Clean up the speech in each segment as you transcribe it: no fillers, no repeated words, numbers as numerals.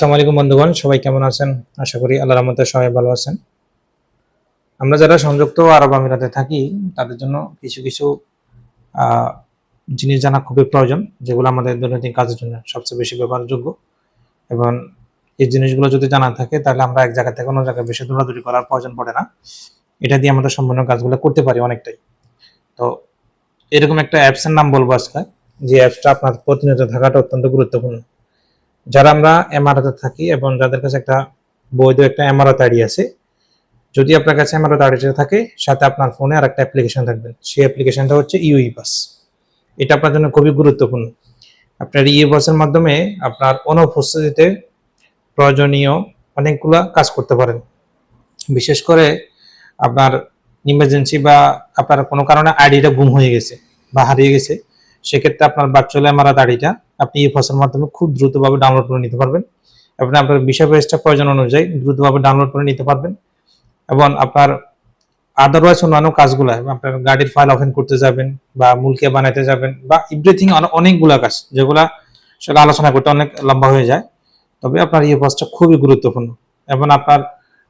আসসালামু আলাইকুম বন্ধুগণ, সবাই কেমন আছেন? আশা করি আল্লাহর রহমতে সবাই ভালো আছেন। আমরা যারা সংযুক্ত আরব আমিরাতে থাকি তাদের জন্য কিছু কিছু আহ, জিনিস জানা খুবই প্রয়োজন, যেগুলো আমাদের দৈনন্দিন কাজের জন্য সবচেয়ে বেশি ব্যবহারযোগ্য। এবং এই জিনিসগুলো যদি জানা থাকে তাহলে আমরা এক জায়গা থেকে অন্য জায়গায় বেশি দৌড়াদৌড়ি করার প্রয়োজন পড়ে না। এটা দিয়ে আমাদের সম্পূর্ণ কাজগুলো করতে পারি অনেকটাই। তো এরকম একটা অ্যাপসের নাম বলবো আজকে, যে অ্যাপসটা আপনার প্রতিনিয়ত থাকাটা অত্যন্ত গুরুত্বপূর্ণ। যারা আমরা এমআরআতে থাকি এবং যাদের কাছে একটা বৈধ একটা এমআরআত আইডি আছে, যদি আপনার কাছে এমআরআত আইডিটা থাকে, সাথে আপনার ফোনে আর একটা অ্যাপ্লিকেশন থাকবে, সেই অ্যাপ্লিকেশনটা হচ্ছে ইউই পাস। এটা আপনার জন্য খুবই গুরুত্বপূর্ণ। আপনার ইউই পাসের মাধ্যমে আপনার অনুপস্থিতিতে প্রয়োজনীয় অনেকগুলা কাজ করতে পারেন। বিশেষ করে আপনার ইমার্জেন্সি বা আপনার কোনো কারণে আইডিটা গুম হয়ে গেছে বা হারিয়ে গেছে, সেক্ষেত্রে আপনার ভার্চুয়াল এমআরআত আইডিটা আপনি ইউই পাসের মাধ্যমে খুব দ্রুতভাবে ডাউনলোড করে নিতে পারবেন এবং আপনার বিষয় পেজটা প্রয়োজন অনুযায়ী দ্রুতভাবে ডাউনলোড করে নিতে পারবেন। এবং আপনার আদারওয়াইজ অন্যান্য কাজগুলো, আপনার গাড়ির ফাইল ওপেন করতে যাবেন বা মুলকিয়া বানাইতে যাবেন বা এভরিথিং, অনেকগুলো কাজ যেগুলা সেটা আলোচনা করতে অনেক লম্বা হয়ে যায়। তবে আপনার এই পাসটা খুবই গুরুত্বপূর্ণ। এবং আপনার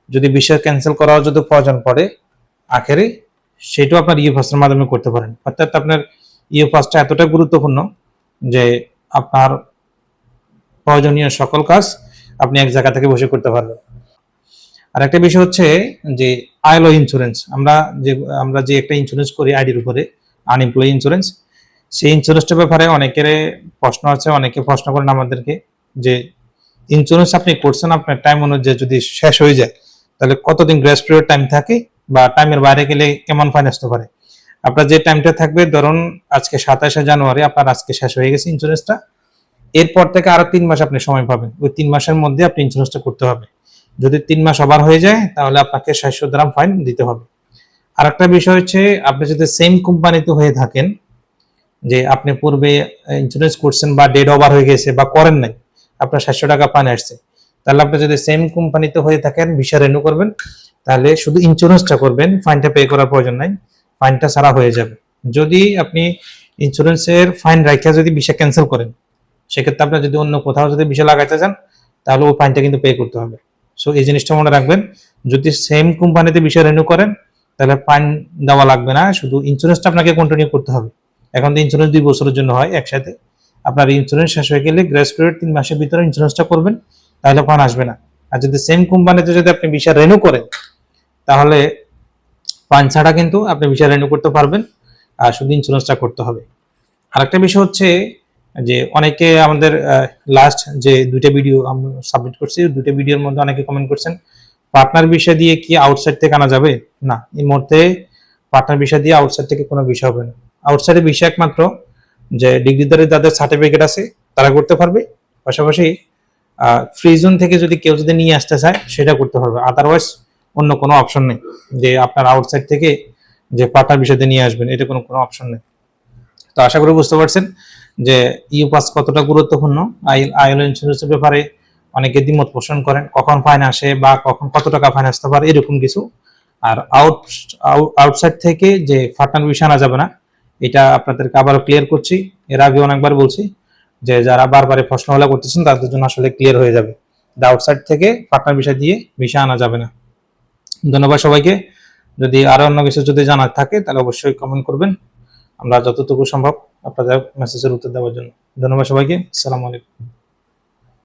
যদি বিষয় ক্যান্সেল করাও যদি প্রয়োজন পড়ে আখেরে, সেটাও আপনার ইউ পাসের মাধ্যমে করতে পারেন। অর্থাৎ আপনার ইউ পাসটা এতটা গুরুত্বপূর্ণ যে আপনার প্রয়োজনীয় সকল কাজ আপনি এক জায়গা থেকে বসে করতে পারবেন। আর একটা বিষয় হচ্ছে যে আইএলও ইন্স্যুরেন্স, আমরা যে একটা ইন্স্যুরেন্স করি আইডির উপরে, আনএমপ্লয়ি ইন্স্যুরেন্স, সেই ইন্স্যুরেন্সটার ব্যাপারে অনেকের প্রশ্ন আছে। অনেকে প্রশ্ন করেন আমাদেরকে যে ইন্স্যুরেন্স আপনি করছেন, আপনার টাইম অনুযায়ী যদি শেষ হয়ে যায় তাহলে কতদিন গ্রেস পিরিয়ড টাইম থাকে, বা টাইমের বাইরে গেলে কেমন ফাইন আসতে পারে। আপনার যে টাইমটা থাকবে, ধরুন আজকে 27শে জানুয়ারি আপনার আজকে শেষ হয়ে গেছে ইন্স্যুরেন্সটা, এরপর থেকে আরো 3 মাস আপনি সময় পাবেন। ওই 3 মাসের মধ্যে আপনি ইন্স্যুরেন্সটা করতে হবে। যদি 3 মাস ওভার হয়ে যায় তাহলে আপনাকে 700 দিরহাম ফাইন দিতে হবে। আর একটা বিষয় হচ্ছে, আপনি যদি সেম কোম্পানিতে হয়ে থাকেন, যে আপনি পূর্বে ইন্স্যুরেন্স করছেন বা ডেট ওভার হয়ে গেছে বা করেন নাই, আপনার 700 টাকা ফাইন আসছে, তাহলে আপনি যদি সেম কোম্পানিতে হয়ে থাকেন, ভিসা রেনু করবেন, তাহলে শুধু ইন্স্যুরেন্সটা করবেন, ফাইনটা পে করার প্রয়োজন নাই, ফাইনটা ছাড়া হয়ে যাবে। যদি আপনি ইন্স্যুরেন্সের ফাইন রাখা যদি ভিসা ক্যান্সেল করেন, সেক্ষেত্রে আপনার যদি অন্য কোথাও যদি ভিসা লাগাইতে চান, তাহলে ওই ফাইনটা কিন্তু পে করতে হবে। সো এই জিনিসটা মনে রাখবেন, যদি সেম কোম্পানিতে ভিসা রেনু করেন তাহলে ফাইন দেওয়া লাগবে না, শুধু ইন্স্যুরেন্সটা আপনাকে কন্টিনিউ করতে হবে। এখন তো ইন্স্যুরেন্স 2 বছরের জন্য হয় একসাথে। আপনার ইন্স্যুরেন্স শেষ হয়ে গেলে গ্রেস পিরিয়ড 3 মাসের ভিতরে ইন্স্যুরেন্সটা করবেন, তাহলে ফাইন আসবে না। আর যদি সেম কোম্পানিতে যদি আপনি ভিসা রেনু করেন, তাহলে ফাইন ছাড়া কিন্তু আপনি ভিসা রেনু করতে পারবেন, আর শুধু ইন্স্যুরেন্সটা করতে হবে। আরেকটা বিষয় হচ্ছে যে অনেকে আমাদের লাস্ট যে 2টা ভিডিও আমরা সাবমিট করছি, 2টা ভিডিওর মধ্যে অনেকে কমেন্ট করছেন পার্টনার ভিসা দিয়ে কি আউটসাইড থেকে আনা যাবে। না, এই মুহূর্তে পার্টনার ভিসা দিয়ে আউটসাইড থেকে কোনো ভিসা হবে না। আউটসাইডের ভিসা একমাত্র যে ডিগ্রিধারী যাদের সার্টিফিকেট আছে তারা করতে পারবে। পাশাপাশি ফ্রি জোন থেকে যদি কেউ যদি নিয়ে আসতে চায় সেটা করতে পারবে। আদারওয়াইজ অন্য কোনো অপশন নেই যে আপনার আউটসাইড থেকে যে পার্টনার ভিসাতে নিয়ে আসবেন, এটা কোনো অপশন নেই। তো আশা করি বুঝতে পারছেন যে ইউ পাস কতটা গুরুত্বপূর্ণ। আইএলও ইন্স্যুরেন্সের ব্যাপারে অনেকে দ্বিমত পোষণ করেন, কখন ফাইন আসে বা কখন কত টাকা ফাইন আসতে পারে, এরকম কিছু। আর আউটসাইড থেকে যে পার্টনার ভিসা আনা যাবে না, এটা আপনাদেরকে আবারও ক্লিয়ার করছি। এর আগে অনেকবার বলছি যে যারা বারবার প্রশ্নগুলো করতেছেন তাদের জন্য আসলে ক্লিয়ার হয়ে যাবে, আউটসাইড থেকে পার্টনার ভিসা দিয়ে ভিসা আনা যাবে না। ধন্যবাদ সবাইকে। যদি আরো অন্য কিছু যদি জানার থাকে তাহলে অবশ্যই কমেন্ট করবেন, আমরা যতটুকু সম্ভব আপনাদের মেসেজের উত্তর দেওয়ার জন্য। ধন্যবাদ সবাইকে। আসসালামু আলাইকুম।